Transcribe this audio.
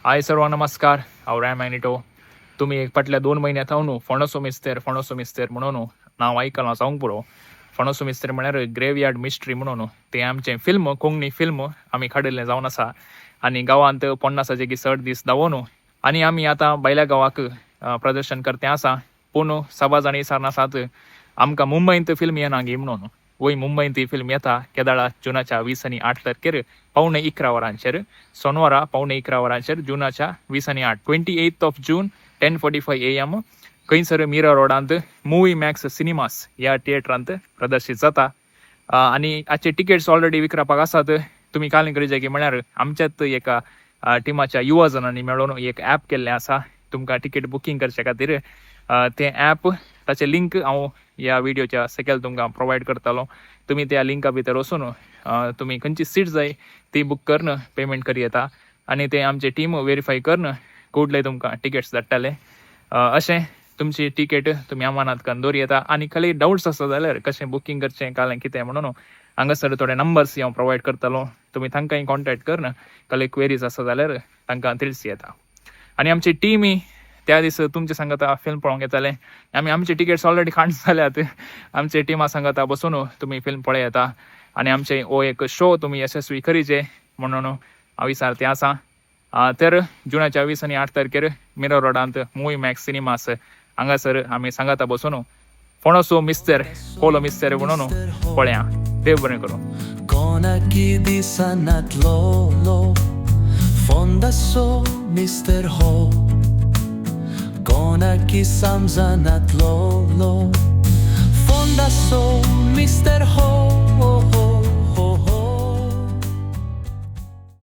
हाय सर्व नमस्कार. हांव राय मॅग्नेटो. तुम्ही एक फाटल्या 2 म्हयन्यां न्हू फणसो मिस्तेर म्हणून नांव आयकलां जावंक पुरो. फणसो मिस्तेर म्हळ्यार ग्रेवयार्ड मिस्ट्री म्हणून तें आमचें फिल्म, कोंकणी फिल्म आमी काडिल्लें जावन आसा आनी गांवांत 50 60 दीस दावोवन आनी आमी आतां भायल्या गांवाक प्रदर्शन करतें आसा. पूण सबा जाणी सारनासात आमकां मुंबयंत फिल्म येना गी म्हणून. वय मुंबयंत ही फिल्म येता केदाळा जुनाच्या 20 आनी 8 तारखेर पावणे 11 वरांचेर. सोनवारा पावणे 11 वरांचेर जुनाच्या 20 आनी 8 28 जून 10:45 AM खंयसर मिरा रोडांत मुवी मॅक्स सिनेमास ह्या थिएटरांत प्रदर्शीत जाता. आनी हाचे टिकेट्स ऑलरेडी विकरापाक आसात. तुमी काल करचे की म्हळ्यार आमच्याच एका टिमाच्या युवा जणांनी मेळून एक ॲप केल्लें आसा तुमकां टिकेट बुकींग करचे खातीर. तें ॲप ताचें लिंक हांव ह्या व्हिडिओच्या सकयल तुमकां प्रोवायड करतलो. तुमी त्या लिंका भितर वचून तुमी खंयची सीट जाय ती बूक करून पेमेंट करी येता आनी तें आमची टीम व्हेरीफाय करून कुडले तुमकां टिकेट्स धाडटले. अशें तुमची टिकेट तुमी अमानात करून दवरी येता. आनी खाली डावट्स आसा जाल्यार कशें बुकींग करचें कालें कितें म्हणून हांगासर थोडे नंबर्स हांव प्रोवायड करतलो. तुमी तांकांय कॉन्टॅक्ट करून कसले क्वेरीज आसा जाल्यार तांकां ತಿಳಿಸಿ येता. आनी आमची टीम त्या दीस तुमचे सांगता फिल्म पळोवंक येताले. आमी आमचे टिकेट्स ऑलरेडी काडून जाल्यात. आमचे टिमा सांगता बसून तुमी फिल्म पळय येता आनी आमचे हो एक शो तुमी यशस्वी करीचे म्हणून हांव विचारते आसा. तर जुनाच्या 20 आनी 8 तारखेर मिरा रोडांत मुवी मॅक्स सिनेमास हांगासर आमी सांगता बसून फणसो मिस्तेर कोलो मिस्तेर म्हणून पळया. देव बरें करूं. Konaki di sanat lolo Fondaso Mr. Ho Konaki samzanat lolo Fondaso Mr. Ho